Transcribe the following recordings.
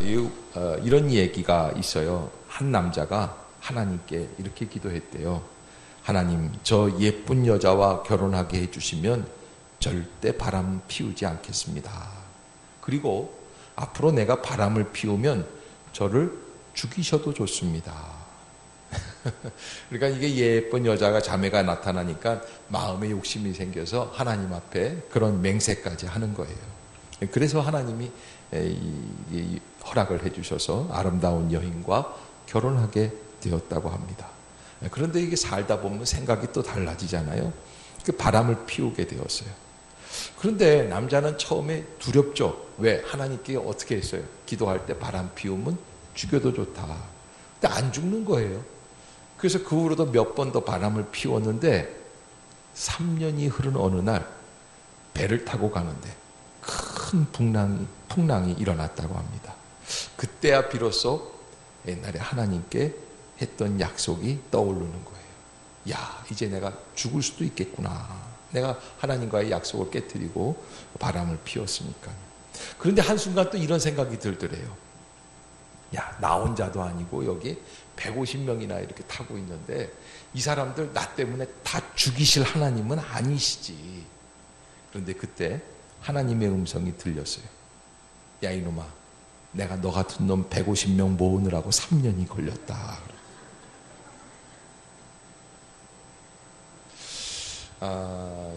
이런 얘기가 있어요. 한 남자가 하나님께 이렇게 기도했대요. 하나님, 저 예쁜 여자와 결혼하게 해주시면 절대 바람 피우지 않겠습니다. 그리고 앞으로 내가 바람을 피우면 저를 죽이셔도 좋습니다. 그러니까 이게 예쁜 여자가 자매가 나타나니까 마음에 욕심이 생겨서 하나님 앞에 그런 맹세까지 하는 거예요. 그래서 하나님이 허락을 해주셔서 아름다운 여인과 결혼하게 되었다고 합니다. 그런데 이게 살다 보면 생각이 또 달라지잖아요. 그 바람을 피우게 되었어요. 그런데 남자는 처음에 두렵죠. 왜? 하나님께 어떻게 했어요? 기도할 때 바람 피우면 죽여도 좋다. 근데 안 죽는 거예요. 그래서 그 후로도 몇 번 더 바람을 피웠는데 3년이 흐른 어느 날 배를 타고 가는데 큰 풍랑이 일어났다고 합니다. 그때야 비로소 옛날에 하나님께 했던 약속이 떠오르는 거예요. 야, 이제 내가 죽을 수도 있겠구나. 내가 하나님과의 약속을 깨뜨리고 바람을 피웠으니까. 그런데 한순간 또 이런 생각이 들더래요. 야, 나 혼자도 아니고 여기 150명이나 이렇게 타고 있는데 이 사람들 나 때문에 다 죽이실 하나님은 아니시지. 그런데 그때 하나님의 음성이 들렸어요. 야, 이놈아, 내가 너 같은 놈 150명 모으느라고 3년이 걸렸다.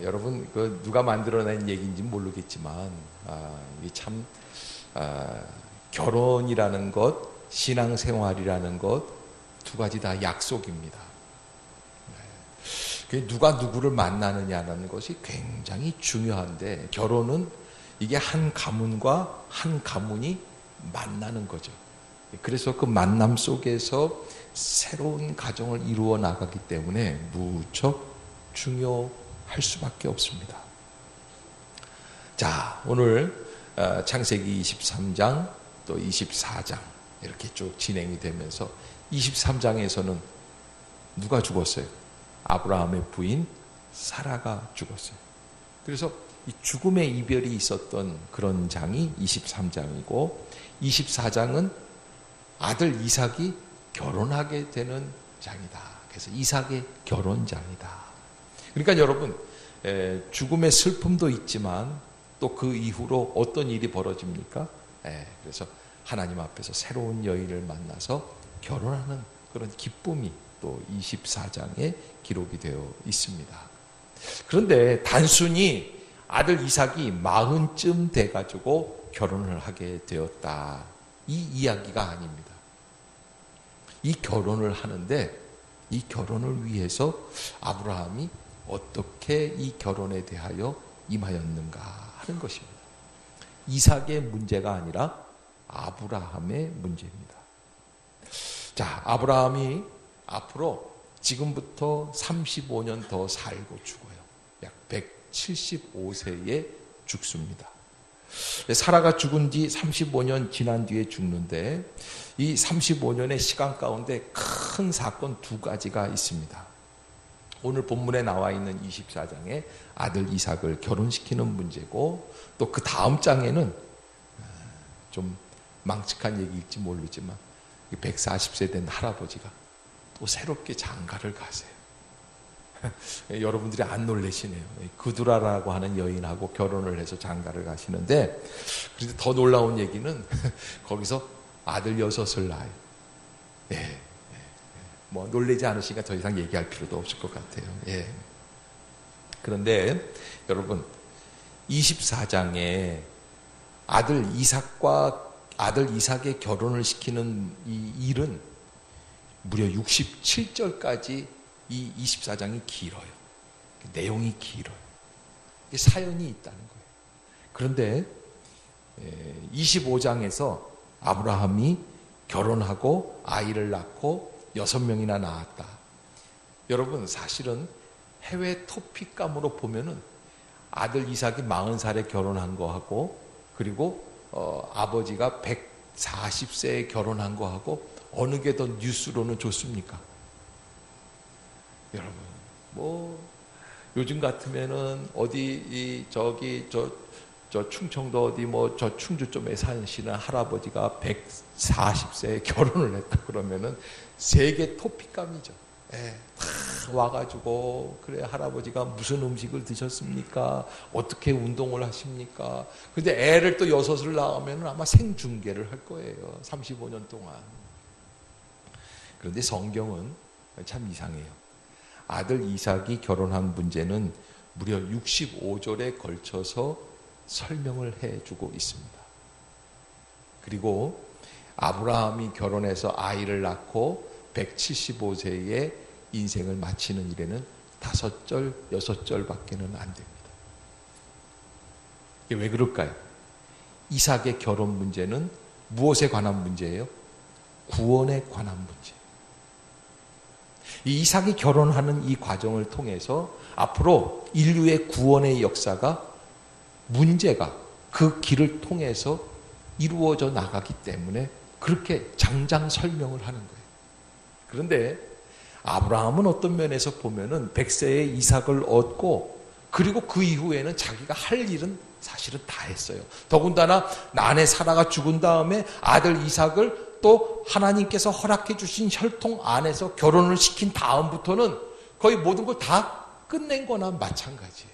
여러분, 그 누가 만들어낸 얘기인지 모르겠지만 이게 참 결혼이라는 것, 신앙생활이라는 것 두 가지 다 약속입니다. 누가 누구를 만나느냐는 것이 굉장히 중요한데 결혼은 이게 한 가문과 한 가문이 만나는 거죠. 그래서 그 만남 속에서 새로운 가정을 이루어 나가기 때문에 무척 중요할 수밖에 없습니다. 자, 오늘 창세기 23장 또 24장 이렇게 쭉 진행이 되면서 23장에서는 누가 죽었어요? 아브라함의 부인 사라가 죽었어요. 그래서 이 죽음의 이별이 있었던 그런 장이 23장이고 24장은 아들 이삭이 결혼하게 되는 장이다. 그래서 이삭의 결혼장이다. 그러니까 여러분, 죽음의 슬픔도 있지만 또 그 이후로 어떤 일이 벌어집니까? 그래서 하나님 앞에서 새로운 여인을 만나서 결혼하는 그런 기쁨이 또 24장에 기록이 되어 있습니다. 그런데 단순히 아들 이삭이 40쯤 돼가지고 결혼을 하게 되었다. 이 이야기가 아닙니다. 이 결혼을 하는데 이 결혼을 위해서 아브라함이 어떻게 이 결혼에 대하여 임하였는가 하는 것입니다. 이삭의 문제가 아니라 아브라함의 문제입니다. 자, 아브라함이 앞으로 지금부터 35년 더 살고 죽어요. 약 175세에 죽습니다. 사라가 죽은 지 35년 지난 뒤에 죽는데 이 35년의 시간 가운데 큰 사건 두 가지가 있습니다. 오늘 본문에 나와 있는 24장에 아들 이삭을 결혼시키는 문제고 또 그 다음 장에는 좀 망측한 얘기일지 모르지만 140세 된 할아버지가 또 새롭게 장가를 가세요. 여러분들이 안 놀라시네요. 그두라라고 하는 여인하고 결혼을 해서 장가를 가시는데 그런데 더 놀라운 얘기는 거기서 아들 6을 낳아요. 뭐 놀라지 않으시니까 더 이상 얘기할 필요도 없을 것 같아요. 그런데 여러분 24장에 아들 이삭의 결혼을 시키는 이 일은 무려 67절까지 이 24장이 길어요. 내용이 길어요. 사연이 있다는 거예요. 그런데 25장에서 아브라함이 결혼하고 아이를 낳고 6명이나 낳았다. 여러분 사실은 해외 토픽감으로 보면은 아들 이삭이 40살에 결혼한 거하고 그리고 아버지가 140세에 결혼한 거하고 어느 게 더 뉴스로는 좋습니까? 여러분, 뭐 요즘 같으면은 어디 저기 저 충청도 어디 뭐 저 충주점에 사시는 할아버지가 140세에 결혼을 했다 그러면은 세계 토픽감이죠. 예, 다 와가지고 그래 할아버지가 무슨 음식을 드셨습니까? 어떻게 운동을 하십니까? 근데 애를 또 6을 낳으면 아마 생중계를 할 거예요. 35년 동안. 그런데 성경은 참 이상해요. 아들 이삭이 결혼한 문제는 무려 65절에 걸쳐서 설명을 해주고 있습니다. 그리고 아브라함이 결혼해서 아이를 낳고 175세에 인생을 마치는 일에는 5절, 6절밖에는 안 됩니다. 이게 왜 그럴까요? 이삭의 결혼 문제는 무엇에 관한 문제예요? 구원에 관한 문제. 이 이삭이 결혼하는 이 과정을 통해서 앞으로 인류의 구원의 역사가 문제가 그 길을 통해서 이루어져 나가기 때문에 그렇게 장장 설명을 하는 거예요. 그런데 아브라함은 어떤 면에서 보면은 100세의 이삭을 얻고 그리고 그 이후에는 자기가 할 일은 사실은 다 했어요. 더군다나 아내 사라가 죽은 다음에 아들 이삭을 또 하나님께서 허락해 주신 혈통 안에서 결혼을 시킨 다음부터는 거의 모든 걸 다 끝낸 거나 마찬가지예요.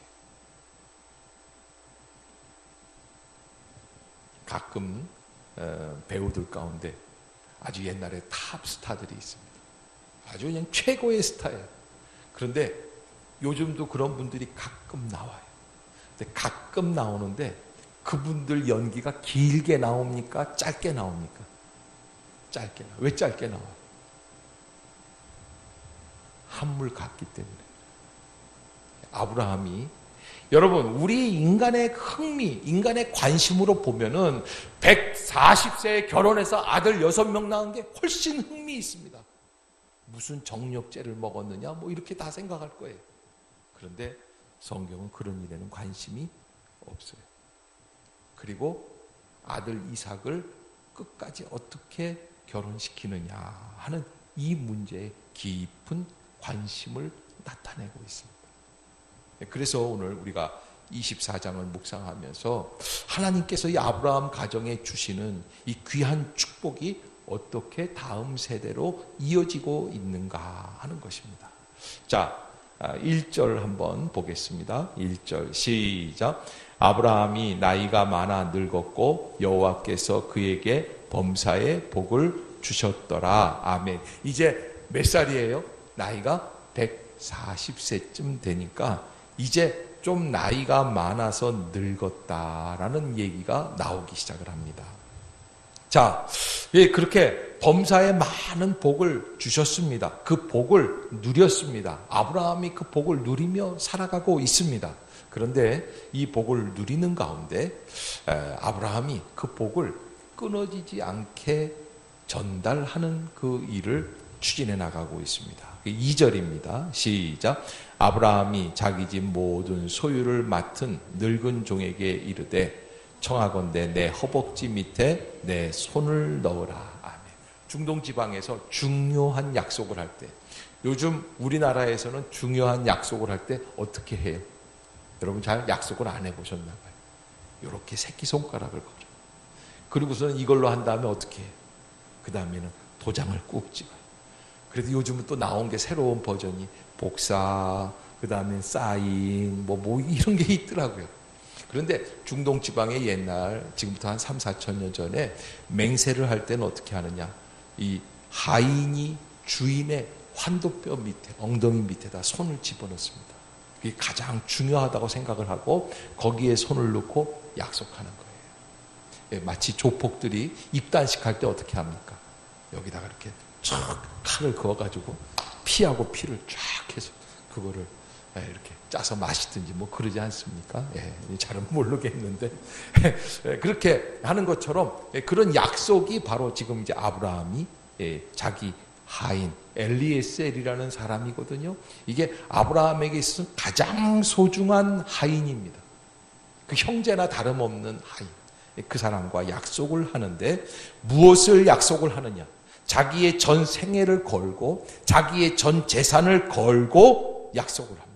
가끔 배우들 가운데 아주 옛날에 탑 스타들이 있습니다. 아주 그냥 최고의 스타예요. 그런데 요즘도 그런 분들이 가끔 나와요. 근데 가끔 나오는데 그분들 연기가 길게 나옵니까? 짧게 나옵니까? 짧게 나와요. 왜 짧게 나와요? 한물 같기 때문에. 아브라함이 여러분 우리 인간의 흥미, 인간의 관심으로 보면은 140세에 결혼해서 아들 6명 낳은 게 훨씬 흥미 있습니다. 무슨 정력제를 먹었느냐 뭐 이렇게 다 생각할 거예요. 그런데 성경은 그런 일에는 관심이 없어요. 그리고 아들 이삭을 끝까지 어떻게 결혼시키느냐 하는 이 문제에 깊은 관심을 나타내고 있습니다. 그래서 오늘 우리가 24장을 묵상하면서 하나님께서 이 아브라함 가정에 주시는 이 귀한 축복이 어떻게 다음 세대로 이어지고 있는가 하는 것입니다. 자, 1절 한번 보겠습니다. 1절 시작. 아브라함이 나이가 많아 늙었고 여호와께서 그에게 범사의 복을 주셨더라. 아멘. 이제 몇 살이에요? 나이가 140세쯤 되니까 이제 좀 나이가 많아서 늙었다라는 얘기가 나오기 시작을 합니다. 자, 예, 그렇게 범사에 많은 복을 주셨습니다. 그 복을 누렸습니다. 아브라함이 그 복을 누리며 살아가고 있습니다. 그런데 이 복을 누리는 가운데 아브라함이 그 복을 끊어지지 않게 전달하는 그 일을 추진해 나가고 있습니다. 2절입니다. 시작. 아브라함이 자기 집 모든 소유를 맡은 늙은 종에게 이르되 청하건대 내 허벅지 밑에 내 손을 넣으라. 아멘. 중동 지방에서 중요한 약속을 할 때, 요즘 우리나라에서는 중요한 약속을 할 때 어떻게 해요? 여러분 잘 약속을 안 해보셨나 봐요. 이렇게 새끼손가락을 걸어요. 그리고서는 이걸로 한 다음에 어떻게 해요? 그 다음에는 도장을 꾹 찍어요. 그래도 요즘은 또 나온 게 새로운 버전이 복사, 그 다음에 사인, 뭐 이런 게 있더라고요. 그런데 중동 지방의 옛날, 지금부터 한 3, 4천 년 전에 맹세를 할 때는 어떻게 하느냐. 이 하인이 주인의 환도뼈 밑에, 엉덩이 밑에다 손을 집어넣습니다. 그게 가장 중요하다고 생각을 하고 거기에 손을 넣고 약속하는 거예요. 예, 마치 조폭들이 입단식 할 때 어떻게 합니까? 여기다가 이렇게 쫙 칼을 그어가지고 피하고 피를 쫙 해서 그거를 이렇게 짜서 마시든지 뭐 그러지 않습니까? 예, 잘은 모르겠는데 그렇게 하는 것처럼 그런 약속이 바로 지금 이제 아브라함이 자기 하인 엘리에셀이라는 사람이거든요. 이게 아브라함에게 있어서 가장 소중한 하인입니다. 그 형제나 다름없는 하인. 그 사람과 약속을 하는데 무엇을 약속을 하느냐? 자기의 전 생애를 걸고 자기의 전 재산을 걸고 약속을 합니다.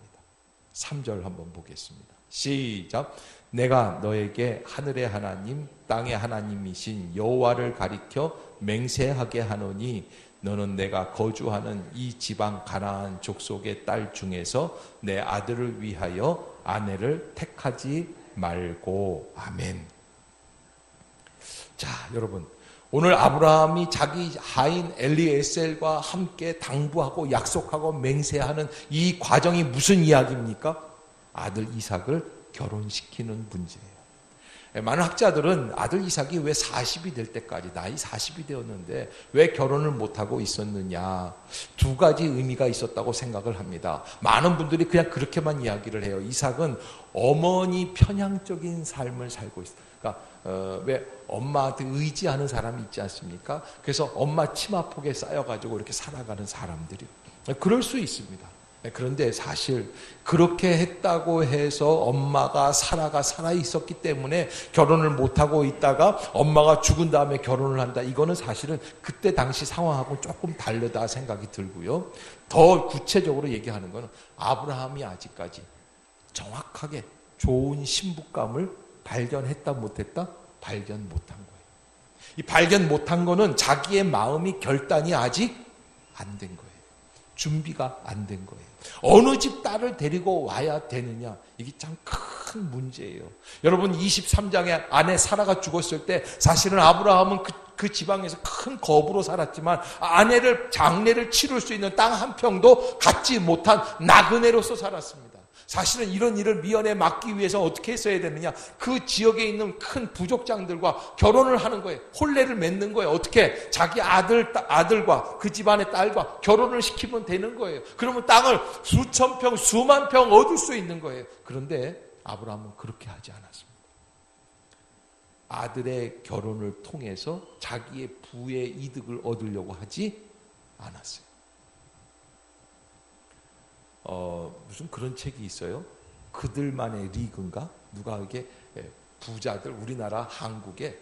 3절 한번 보겠습니다. 시작. 내가 너에게 하늘의 하나님 땅의 하나님이신 여호와를 가리켜 맹세하게 하노니 너는 내가 거주하는 이 지방 가나안 족속의 딸 중에서 내 아들을 위하여 아내를 택하지 말고. 아멘. 자, 여러분, 오늘 아브라함이 자기 하인 엘리에셀과 함께 당부하고 약속하고 맹세하는 이 과정이 무슨 이야기입니까? 아들 이삭을 결혼시키는 문제예요. 많은 학자들은 아들 이삭이 왜 40이 될 때까지, 나이 40이 되었는데 왜 결혼을 못하고 있었느냐, 두 가지 의미가 있었다고 생각을 합니다. 많은 분들이 그냥 그렇게만 이야기를 해요. 이삭은 어머니 편향적인 삶을 살고 있어요. 그러니까 왜 엄마한테 의지하는 사람이 있지 않습니까? 그래서 엄마 치마폭에 쌓여가지고 이렇게 살아가는 사람들이, 그럴 수 있습니다. 그런데 사실 그렇게 했다고 해서 엄마가 사라가 살아 있었기 때문에 결혼을 못하고 있다가 엄마가 죽은 다음에 결혼을 한다, 이거는 사실은 그때 당시 상황하고 조금 다르다 생각이 들고요. 더 구체적으로 얘기하는 것은 아브라함이 아직까지 정확하게 좋은 신부감을 발견했다 못했다? 발견 못한 거예요. 이 발견 못한 거는 자기의 마음이 결단이 아직 안 된 거예요. 준비가 안 된 거예요. 어느 집 딸을 데리고 와야 되느냐, 이게 참 큰 문제예요. 여러분, 23장에 아내 사라가 죽었을 때 사실은 아브라함은 그 지방에서 큰 거부로 살았지만 장례를 치를 수 있는 땅 한 평도 갖지 못한 나그네로서 살았습니다. 사실은 이런 일을 미연에 막기 위해서 어떻게 했어야 되느냐, 그 지역에 있는 큰 부족장들과 결혼을 하는 거예요. 혼례를 맺는 거예요. 어떻게? 자기 아들과 그 집안의 딸과 결혼을 시키면 되는 거예요. 그러면 땅을 수천 평, 수만 평 얻을 수 있는 거예요. 그런데 아브라함은 그렇게 하지 않았습니다. 아들의 결혼을 통해서 자기의 부의 이득을 얻으려고 하지 않았어요. 무슨 그런 책이 있어요. 그들만의 리그인가? 누가 이게 부자들, 우리나라 한국에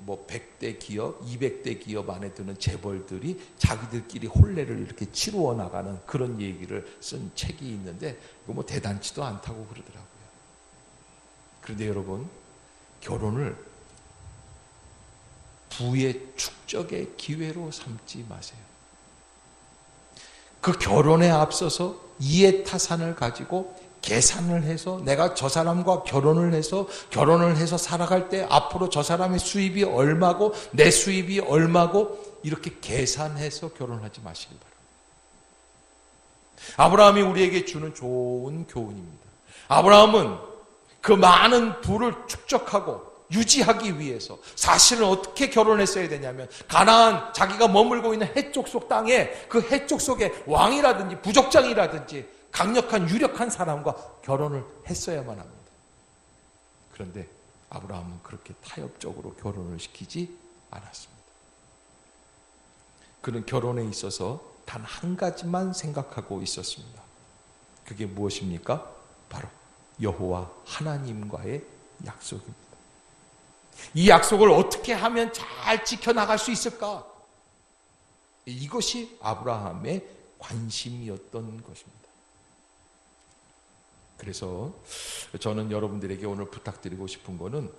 뭐 100대 기업, 200대 기업 안에 드는 재벌들이 자기들끼리 혼례를 이렇게 치루어 나가는 그런 얘기를 쓴 책이 있는데, 이거 뭐 대단치도 않다고 그러더라고요. 그런데 여러분, 결혼을 부의 축적의 기회로 삼지 마세요. 그 결혼에 앞서서 이해타산을 가지고 계산을 해서 내가 저 사람과 결혼을 해서 살아갈 때 앞으로 저 사람의 수입이 얼마고 내 수입이 얼마고 이렇게 계산해서 결혼하지 마시기 바랍니다. 아브라함이 우리에게 주는 좋은 교훈입니다. 아브라함은 그 많은 부를 축적하고 유지하기 위해서 사실은 어떻게 결혼했어야 되냐면, 가나안 자기가 머물고 있는 해쪽 속 땅에 그 해쪽 속의 왕이라든지 부족장이라든지 강력한 유력한 사람과 결혼을 했어야만 합니다. 그런데 아브라함은 그렇게 타협적으로 결혼을 시키지 않았습니다. 그는 결혼에 있어서 단 한 가지만 생각하고 있었습니다. 그게 무엇입니까? 바로 여호와 하나님과의 약속입니다. 이 약속을 어떻게 하면 잘 지켜나갈 수 있을까? 이것이 아브라함의 관심이었던 것입니다. 그래서 저는 여러분들에게 오늘 부탁드리고 싶은 거는,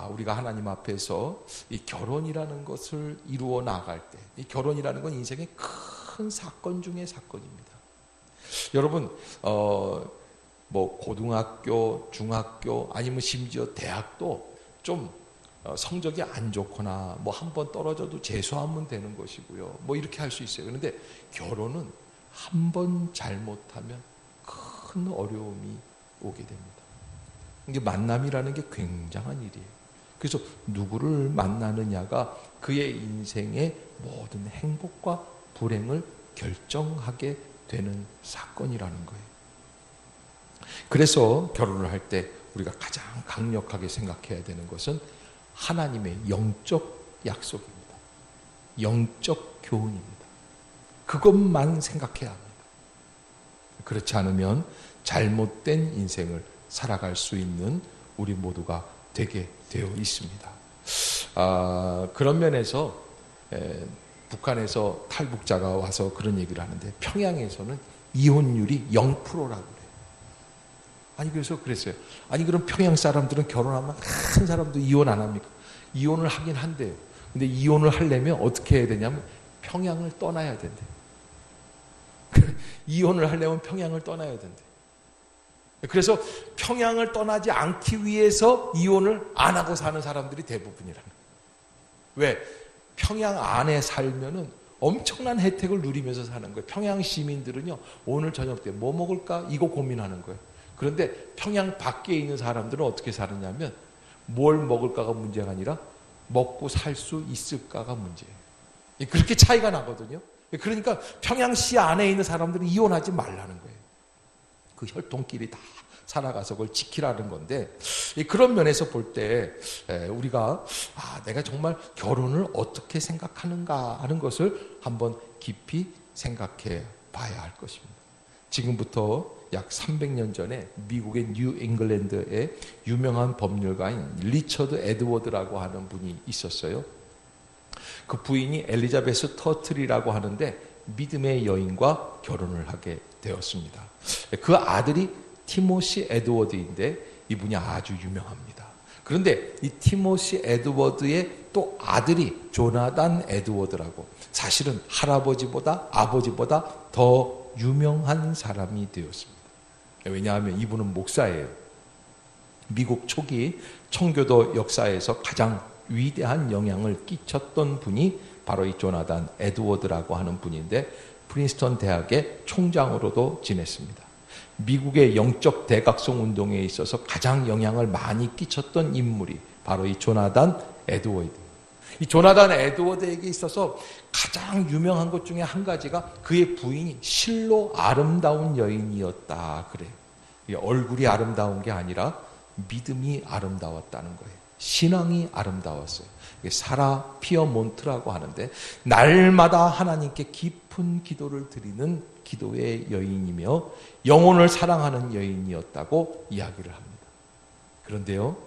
우리가 하나님 앞에서 이 결혼이라는 것을 이루어 나갈 때, 이 결혼이라는 건 인생의 큰 사건 중의 사건입니다. 여러분, 뭐 고등학교, 중학교, 아니면 심지어 대학도 좀 성적이 안 좋거나 뭐 한 번 떨어져도 재수하면 되는 것이고요. 뭐 이렇게 할 수 있어요. 그런데 결혼은 한 번 잘못하면 큰 어려움이 오게 됩니다. 이게 만남이라는 게 굉장한 일이에요. 그래서 누구를 만나느냐가 그의 인생의 모든 행복과 불행을 결정하게 되는 사건이라는 거예요. 그래서 결혼을 할 때 우리가 가장 강력하게 생각해야 되는 것은 하나님의 영적 약속입니다. 영적 교훈입니다. 그것만 생각해야 합니다. 그렇지 않으면 잘못된 인생을 살아갈 수 있는 우리 모두가 되게 되어 있습니다. 그런 면에서 북한에서 탈북자가 와서 그런 얘기를 하는데, 평양에서는 이혼율이 0%라고 그래요. 아니 그래서 그랬어요. 아니 그럼 평양 사람들은 결혼하면 한 사람도 이혼 안 합니까? 이혼을 하긴 한대요. 근데 이혼을 하려면 어떻게 해야 되냐면 평양을 떠나야 된대. 이혼을 하려면 평양을 떠나야 된대. 그래서 평양을 떠나지 않기 위해서 이혼을 안 하고 사는 사람들이 대부분이라는 거예요. 왜? 평양 안에 살면은 엄청난 혜택을 누리면서 사는 거예요. 평양 시민들은요, 오늘 저녁 때 뭐 먹을까? 이거 고민하는 거예요. 그런데 평양 밖에 있는 사람들은 어떻게 사느냐면 뭘 먹을까가 문제가 아니라 먹고 살 수 있을까가 문제예요. 그렇게 차이가 나거든요. 그러니까 평양시 안에 있는 사람들은 이혼하지 말라는 거예요. 그 혈통끼리 다 살아가서 그걸 지키라는 건데, 그런 면에서 볼 때 우리가 내가 정말 결혼을 어떻게 생각하는가 하는 것을 한번 깊이 생각해 봐야 할 것입니다. 지금부터 약 300년 전에 미국의 뉴 잉글랜드에 유명한 법률가인 리처드 에드워드라고 하는 분이 있었어요. 그 부인이 엘리자베스 터틀이라고 하는데 믿음의 여인과 결혼을 하게 되었습니다. 그 아들이 티모시 에드워드인데 이분이 아주 유명합니다. 그런데 이 티모시 에드워드의 또 아들이 조나단 에드워드라고, 사실은 할아버지보다 아버지보다 더 유명한 사람이 되었습니다. 왜냐하면 이분은 목사예요. 미국 초기 청교도 역사에서 가장 위대한 영향을 끼쳤던 분이 바로 이 조나단 에드워드라고 하는 분인데 프린스턴 대학의 총장으로도 지냈습니다. 미국의 영적 대각성 운동에 있어서 가장 영향을 많이 끼쳤던 인물이 바로 이 조나단 에드워드. 이 조나단 에드워드에게 있어서 가장 유명한 것 중에 한 가지가 그의 부인이 실로 아름다운 여인이었다 그래요. 얼굴이 아름다운 게 아니라 믿음이 아름다웠다는 거예요. 신앙이 아름다웠어요. 사라 피어몬트라고 하는데 날마다 하나님께 깊은 기도를 드리는 기도의 여인이며 영혼을 사랑하는 여인이었다고 이야기를 합니다. 그런데요,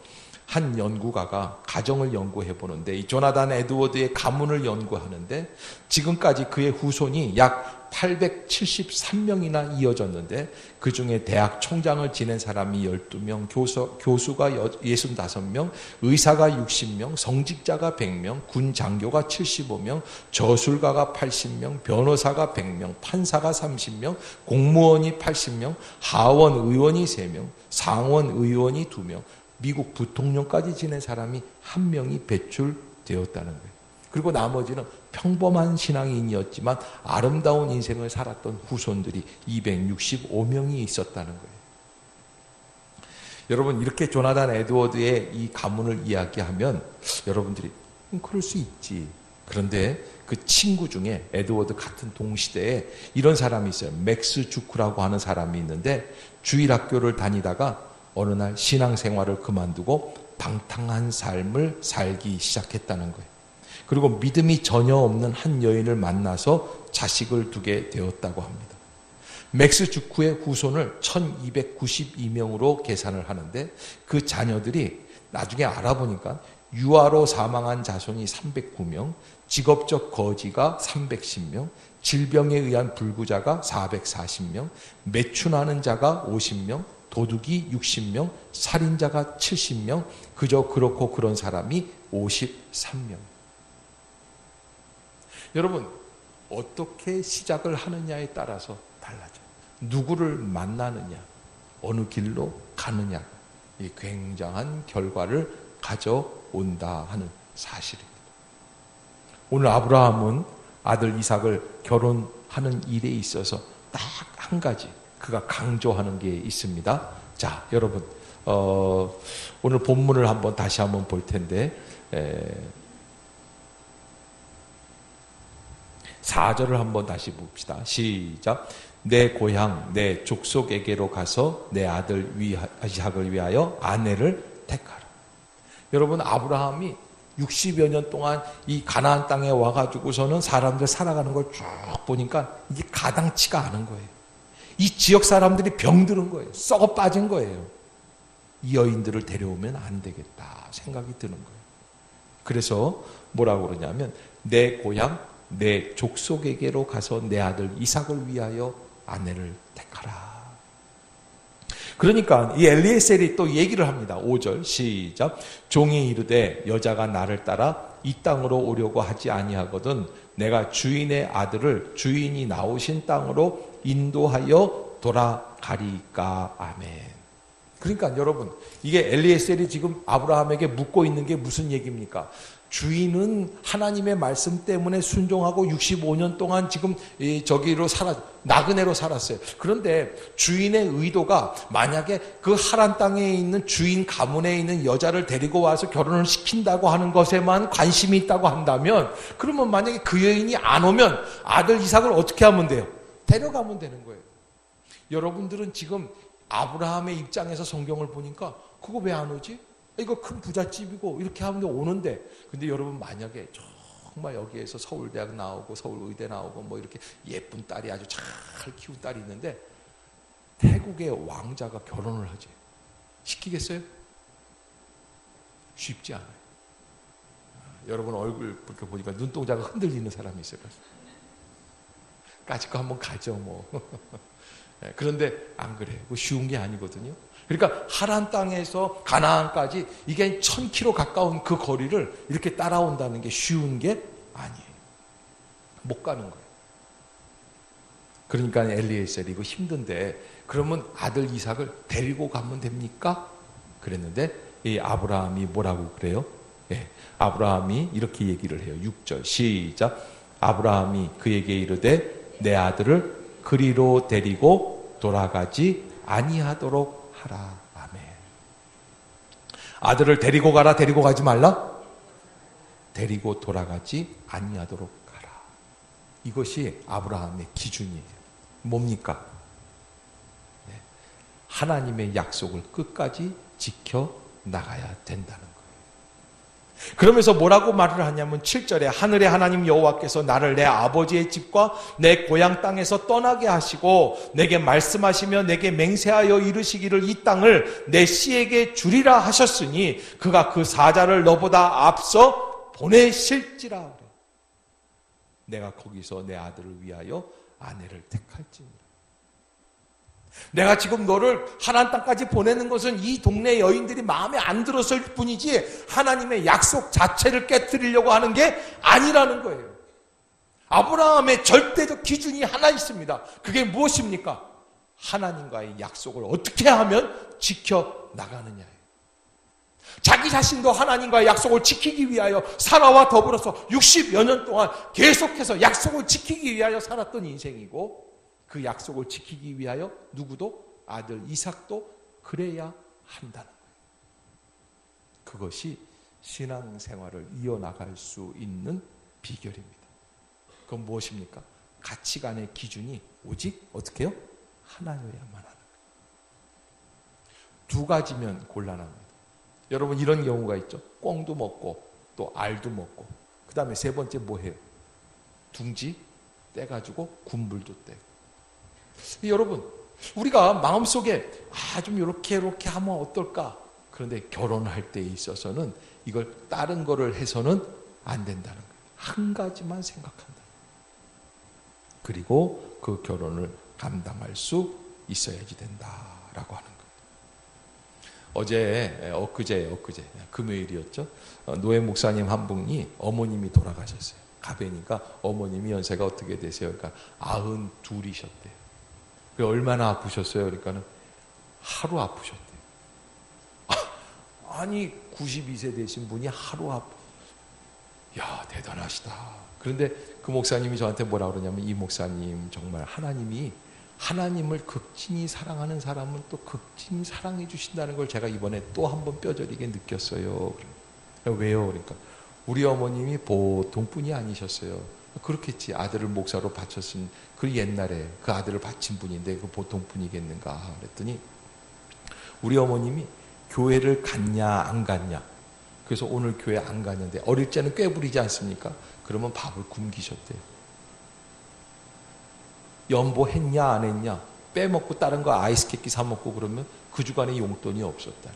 한 연구가가 가정을 연구해 보는데 이 조나단 에드워드의 가문을 연구하는데 지금까지 그의 후손이 약 873명이나 이어졌는데 그 중에 대학 총장을 지낸 사람이 12명, 교수가 65명, 의사가 60명, 성직자가 100명, 군 장교가 75명, 저술가가 80명, 변호사가 100명, 판사가 30명, 공무원이 80명, 하원 의원이 3명, 상원 의원이 2명, 미국 부통령까지 지낸 사람이 1명이 배출되었다는 거예요. 그리고 나머지는 평범한 신앙인이었지만 아름다운 인생을 살았던 후손들이 265명이 있었다는 거예요. 여러분, 이렇게 조나단 에드워드의 이 가문을 이야기하면 여러분들이 그럴 수 있지. 그런데 그 친구 중에 에드워드 같은 동시대에 이런 사람이 있어요. 맥스 주크라고 하는 사람이 있는데 주일학교를 다니다가 어느 날 신앙생활을 그만두고 방탕한 삶을 살기 시작했다는 거예요. 그리고 믿음이 전혀 없는 한 여인을 만나서 자식을 두게 되었다고 합니다. 맥스 주크의 후손을 1292명으로 계산을 하는데 그 자녀들이 나중에 알아보니까 유아로 사망한 자손이 309명, 직업적 거지가 310명, 질병에 의한 불구자가 440명, 매춘하는 자가 50명, 도둑이 60명, 살인자가 70명, 그저 그렇고 그런 사람이 53명. 여러분, 어떻게 시작을 하느냐에 따라서 달라져요. 누구를 만나느냐, 어느 길로 가느냐, 이 굉장한 결과를 가져온다 하는 사실입니다. 오늘 아브라함은 아들 이삭을 결혼하는 일에 있어서 딱 한 가지 그가 강조하는 게 있습니다. 자, 여러분, 오늘 본문을 다시 한번 볼 텐데 4절을 한번 다시 봅시다. 시작. 내 고향, 내 족속에게로 가서 내 아들 이삭을 위하여 아내를 택하라. 여러분, 아브라함이 60여 년 동안 이 가나안 땅에 와가지고서는 사람들 살아가는 걸 쭉 보니까 이게 가당치가 않은 거예요. 이 지역 사람들이 병들은 거예요. 썩어 빠진 거예요. 이 여인들을 데려오면 안 되겠다 생각이 드는 거예요. 그래서 뭐라고 그러냐면 내 고향, 내 족속에게로 가서 내 아들 이삭을 위하여 아내를 택하라. 그러니까 이 엘리에셀이 또 얘기를 합니다. 5절 시작. 종이 이르되 여자가 나를 따라 이 땅으로 오려고 하지 아니하거든 내가 주인의 아들을 주인이 나오신 땅으로 인도하여 돌아가리까. 아멘. 그러니까 여러분, 이게 엘리에셀이 지금 아브라함에게 묻고 있는 게 무슨 얘기입니까? 주인은 하나님의 말씀 때문에 순종하고 65년 동안 지금 저기로 나그네로 살았어요. 그런데 주인의 의도가 만약에 그 하란 땅에 있는 주인 가문에 있는 여자를 데리고 와서 결혼을 시킨다고 하는 것에만 관심이 있다고 한다면, 그러면 만약에 그 여인이 안 오면 아들 이삭을 어떻게 하면 돼요? 데려가면 되는 거예요. 여러분들은 지금 아브라함의 입장에서 성경을 보니까 그거 왜 안 오지? 이거 큰 부잣집이고 이렇게 하면 오는데, 근데 여러분 만약에 정말 여기에서 서울대학 나오고 서울의대 나오고 뭐 이렇게 예쁜 딸이 아주 잘 키운 딸이 있는데 태국의 왕자가 결혼을 하지, 시키겠어요? 쉽지 않아요. 여러분 얼굴 이렇게 보니까 눈동자가 흔들리는 사람이 있어요. 까짓 거 한번 가죠 뭐. 그런데 안 그래요. 쉬운 게 아니거든요. 그러니까 하란 땅에서 가나안까지 이게 1000km 가까운 그 거리를 이렇게 따라온다는 게 쉬운 게 아니에요. 못 가는 거예요. 그러니까 엘리에셀이 이거 힘든데 그러면 아들 이삭을 데리고 가면 됩니까? 그랬는데 이 아브라함이 뭐라고 그래요? 예, 아브라함이 이렇게 얘기를 해요. 6절 시작. 아브라함이 그에게 이르되 내 아들을 그리로 데리고 돌아가지 아니하도록 하라. 아멘. 아들을 데리고 가라, 데리고 가지 말라? 데리고 돌아가지 아니하도록 하라. 이것이 아브라함의 기준이에요. 뭡니까? 하나님의 약속을 끝까지 지켜 나가야 된다는 거예요. 그러면서 뭐라고 말을 하냐면 7절에 하늘의 하나님 여호와께서 나를 내 아버지의 집과 내 고향 땅에서 떠나게 하시고 내게 말씀하시며 내게 맹세하여 이르시기를 이 땅을 내 씨에게 주리라 하셨으니 그가 그 사자를 너보다 앞서 보내실지라. 그래. 내가 거기서 내 아들을 위하여 아내를 택할지니라. 내가 지금 너를 하나님 땅까지 보내는 것은 이 동네 여인들이 마음에 안 들었을 뿐이지 하나님의 약속 자체를 깨뜨리려고 하는 게 아니라는 거예요. 아브라함의 절대적 기준이 하나 있습니다. 그게 무엇입니까? 하나님과의 약속을 어떻게 하면 지켜나가느냐예요. 자기 자신도 하나님과의 약속을 지키기 위하여 사라와 더불어서 60여 년 동안 계속해서 약속을 지키기 위하여 살았던 인생이고, 그 약속을 지키기 위하여 누구도 아들 이삭도 그래야 한다는 거예요. 그것이 신앙생활을 이어나갈 수 있는 비결입니다. 그건 무엇입니까? 가치관의 기준이 오직 어떻게 해요? 하나여야만 하는 거예요. 두 가지면 곤란합니다. 여러분 이런 경우가 있죠. 꽁도 먹고 또 알도 먹고 그 다음에 세 번째 뭐 해요? 둥지 떼가지고 군불도 떼고. 여러분 우리가 마음속에 좀 이렇게 하면 어떨까? 그런데 결혼할 때에 있어서는 이걸 다른 거를 해서는 안 된다는 거예요. 한 가지만 생각한다. 그리고 그 결혼을 감당할 수 있어야지 된다라고 하는 거예요. 엊그제 금요일이었죠. 노예 목사님 한 분이 어머님이 돌아가셨어요. 가뵈니까 어머님이 연세가 어떻게 되세요? 그러니까 92이셨대요. 얼마나 아프셨어요? 그러니까는 하루 아프셨대요. 아니 92세 되신 분이 하루 야 대단하시다. 그런데 그 목사님이 저한테 뭐라 그러냐면, 이 목사님 정말 하나님이 하나님을 극진히 사랑하는 사람은 또 극진히 사랑해 주신다는 걸 제가 이번에 또 한 번 뼈저리게 느꼈어요. 왜요? 그러니까 우리 어머님이 보통 분이 아니셨어요. 그렇겠지. 아들을 목사로 바쳤은 그 옛날에 그 아들을 바친 분인데 그 보통 분이겠는가 그랬더니 우리 어머님이 교회를 갔냐 안 갔냐. 그래서 오늘 교회 안 갔는데 어릴 때는 꽤 부리지 않습니까? 그러면 밥을 굶기셨대요. 연보했냐 안 했냐 빼먹고 다른 거 아이스케이크 사 먹고 그러면 그 주간에 용돈이 없었다.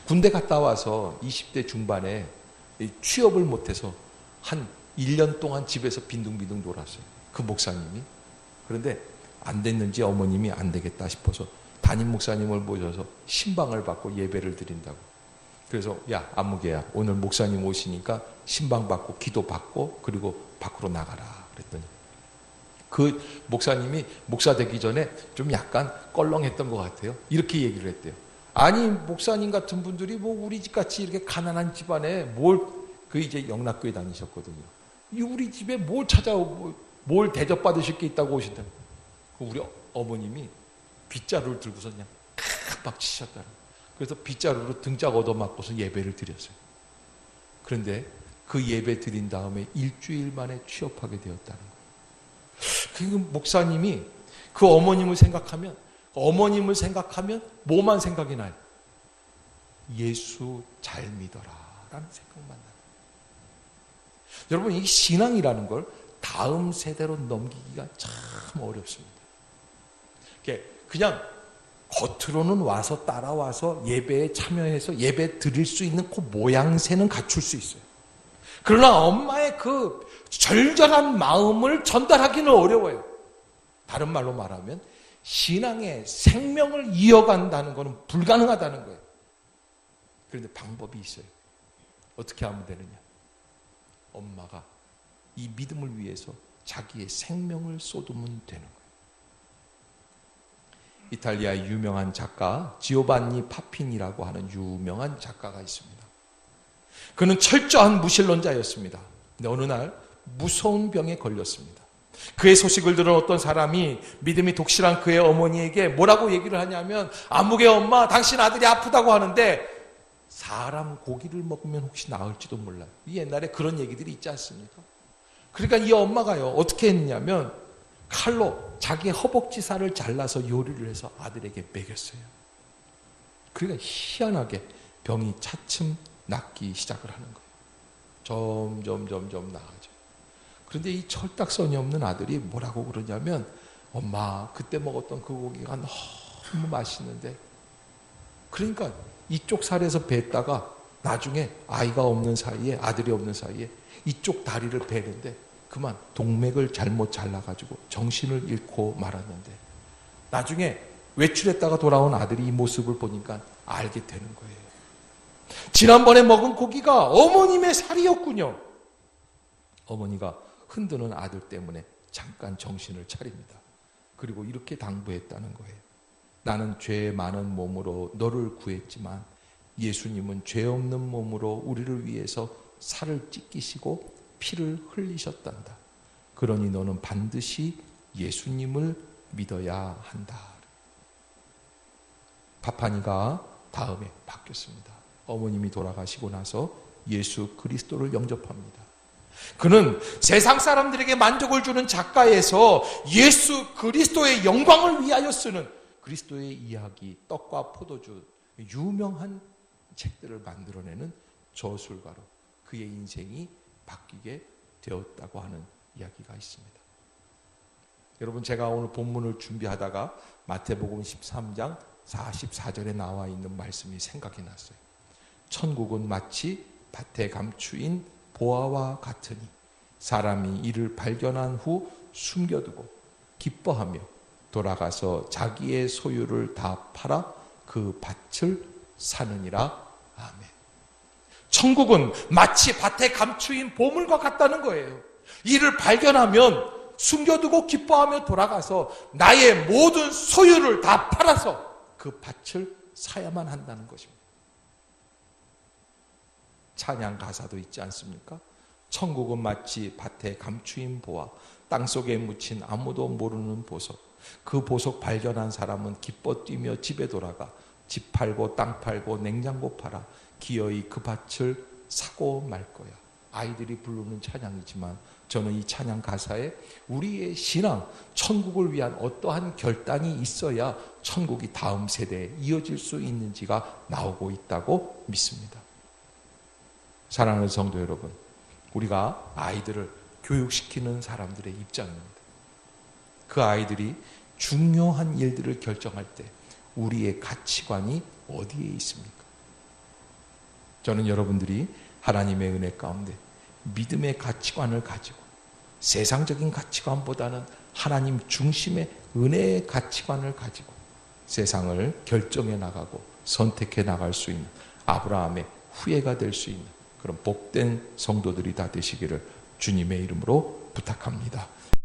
군대 갔다 와서 20대 중반에 취업을 못해서 한 1년 동안 집에서 빈둥빈둥 놀았어요. 그 목사님이. 그런데 안 됐는지 어머님이 안 되겠다 싶어서 담임 목사님을 모셔서 신방을 받고 예배를 드린다고. 그래서 야 안무개야, 오늘 목사님 오시니까 신방 받고 기도 받고 그리고 밖으로 나가라 그랬더니 그 목사님이 목사 되기 전에 좀 약간 껄렁했던 것 같아요. 이렇게 얘기를 했대요. 아니 목사님 같은 분들이 뭐 우리 집같이 이렇게 가난한 집안에 그 이제 영락교회 다니셨거든요. 우리 집에 뭘 찾아오고 뭘 대접받으실 게 있다고 오신다. 우리 어머님이 빗자루를 들고서 그냥 팍팍 치셨다는. 그래서 빗자루로 등짝 얻어맞고서 예배를 드렸어요. 그런데 그 예배 드린 다음에 일주일 만에 취업하게 되었다는 거예요. 그 목사님이 그 어머님을 생각하면 뭐만 생각이 나요? 예수 잘 믿어라 라는 생각만 나요. 여러분, 이 신앙이라는 걸 다음 세대로 넘기기가 참 어렵습니다. 그냥 겉으로는 와서 따라와서 예배에 참여해서 예배 드릴 수 있는 그 모양새는 갖출 수 있어요. 그러나 엄마의 그 절절한 마음을 전달하기는 어려워요. 다른 말로 말하면 신앙의 생명을 이어간다는 것은 불가능하다는 거예요. 그런데 방법이 있어요. 어떻게 하면 되느냐? 엄마가 이 믿음을 위해서 자기의 생명을 쏟으면 되는 거예요. 이탈리아의 유명한 작가 지오반니 파핀이라고 하는 유명한 작가가 있습니다. 그는 철저한 무신론자였습니다. 근데 어느 날 무서운 병에 걸렸습니다. 그의 소식을 들은 어떤 사람이 믿음이 독실한 그의 어머니에게 뭐라고 얘기를 하냐면, 안무개 엄마, 당신 아들이 아프다고 하는데 사람 고기를 먹으면 혹시 나을지도 몰라요. 옛날에 그런 얘기들이 있지 않습니까? 그러니까 이 엄마가요, 어떻게 했냐면 칼로 자기의 허벅지살을 잘라서 요리를 해서 아들에게 먹였어요. 그러니까 희한하게 병이 차츰 낫기 시작을 하는 거예요. 점점 나아져. 그런데 이 철딱선이 없는 아들이 뭐라고 그러냐면, 엄마 그때 먹었던 그 고기가 너무 맛있는데, 그러니까 이쪽 살에서 뱄다가 나중에 아이가 없는 사이에, 아들이 없는 사이에 이쪽 다리를 베는데 그만 동맥을 잘못 잘라가지고 정신을 잃고 말았는데, 나중에 외출했다가 돌아온 아들이 이 모습을 보니까 알게 되는 거예요. 지난번에 먹은 고기가 어머님의 살이었군요. 어머니가 흔드는 아들 때문에 잠깐 정신을 차립니다. 그리고 이렇게 당부했다는 거예요. 나는 죄 많은 몸으로 너를 구했지만 예수님은 죄 없는 몸으로 우리를 위해서 살을 찢기시고 피를 흘리셨단다. 그러니 너는 반드시 예수님을 믿어야 한다. 파파니가 다음에 바뀌었습니다. 어머님이 돌아가시고 나서 예수 그리스도를 영접합니다. 그는 세상 사람들에게 만족을 주는 작가에서 예수 그리스도의 영광을 위하여 쓰는 그리스도의 이야기, 떡과 포도주, 유명한 책들을 만들어내는 저술가로 그의 인생이 바뀌게 되었다고 하는 이야기가 있습니다. 여러분, 제가 오늘 본문을 준비하다가 마태복음 13장 44절에 나와 있는 말씀이 생각이 났어요. 천국은 마치 밭에 감추인 보화와 같으니 사람이 이를 발견한 후 숨겨두고 기뻐하며 돌아가서 자기의 소유를 다 팔아 그 밭을 사느니라. 아멘. 천국은 마치 밭에 감추인 보물과 같다는 거예요. 이를 발견하면 숨겨두고 기뻐하며 돌아가서 나의 모든 소유를 다 팔아서 그 밭을 사야만 한다는 것입니다. 찬양 가사도 있지 않습니까? 천국은 마치 밭에 감추인 보화, 땅속에 묻힌 아무도 모르는 보석. 그 보석 발견한 사람은 기뻐 뛰며 집에 돌아가 집 팔고 땅 팔고 냉장고 팔아 기어이 그 밭을 사고 말 거야. 아이들이 부르는 찬양이지만 저는 이 찬양 가사에 우리의 신앙, 천국을 위한 어떠한 결단이 있어야 천국이 다음 세대에 이어질 수 있는지가 나오고 있다고 믿습니다. 사랑하는 성도 여러분, 우리가 아이들을 교육시키는 사람들의 입장입니다. 그 아이들이 중요한 일들을 결정할 때 우리의 가치관이 어디에 있습니까? 저는 여러분들이 하나님의 은혜 가운데 믿음의 가치관을 가지고 세상적인 가치관보다는 하나님 중심의 은혜의 가치관을 가지고 세상을 결정해 나가고 선택해 나갈 수 있는 아브라함의 후예가 될 수 있는 그런 복된 성도들이 다 되시기를 주님의 이름으로 부탁합니다.